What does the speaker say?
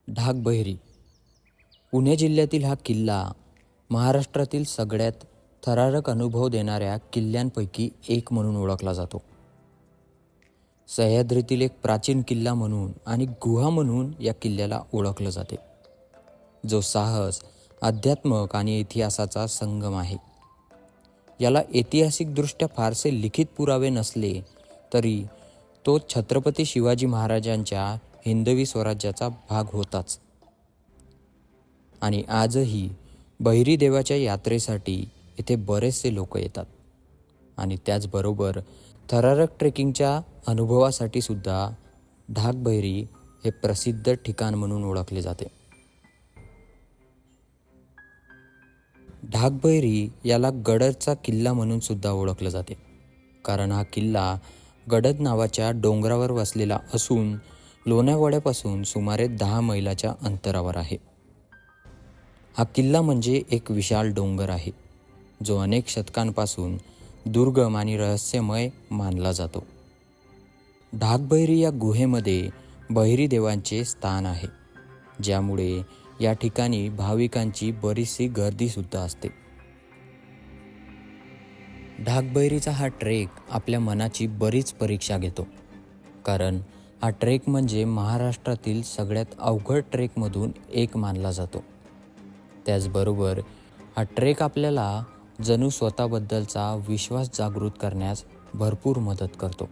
ढाकबहिरी पुणे जिल्ह्यातील हा किल्ला महाराष्ट्रातील सगळ्यात थरारक अनुभव देणाऱ्या किल्ल्यांपैकी एक म्हणून ओळखला जातो. सह्याद्रीतील एक प्राचीन किल्ला म्हणून आणि गुहा म्हणून या किल्ल्याला ओळखलं जाते, जो साहस, अध्यात्मक आणि इतिहासाचा संगम आहे. याला ऐतिहासिकदृष्ट्या फारसे लिखित पुरावे नसले तरी तो छत्रपती शिवाजी महाराजांच्या हिंदवी स्वराज्याचा भाग होताच. आणि आजही बहिरी देवाच्या यात्रेसाठी येथे बरेचसे लोक येतात. आणि त्याचबरोबर थरारक ट्रेकिंगच्या अनुभवासाठी सुद्धा ढाकबहिरी हे प्रसिद्ध ठिकाण म्हणून ओळखले जाते. ढाकबहिरी याला गडदचा किल्ला म्हणून सुद्धा ओळखलं जाते, कारण हा किल्ला गडद नावाच्या डोंगरावर वसलेला असून लोणावळ्यापासून सुमारे 10 मैलाच्या अंतरावर आहे. हा किल्ला म्हणजे एक विशाल डोंगर आहे, जो अनेक शतकांपासून दुर्गम आणि रहस्यमय मानला जातो. ढाकबहिरी या गुहेमध्ये बहिरी देवांचे स्थान आहे, ज्यामुळे या ठिकाणी भाविकांची बरीचशी गर्दीसुद्धा असते. ढाकबहिरीचा हा ट्रेक आपल्या मनाची बरीच परीक्षा घेतो, कारण हा ट्रेक म्हणजे महाराष्ट्रातील सगळ्यात अवघड ट्रेकमधून एक मानला जातो. त्याचबरोबर हा ट्रेक आपल्याला जणू स्वतःबद्दलचा विश्वास जागृत करण्यास भरपूर मदत करतो.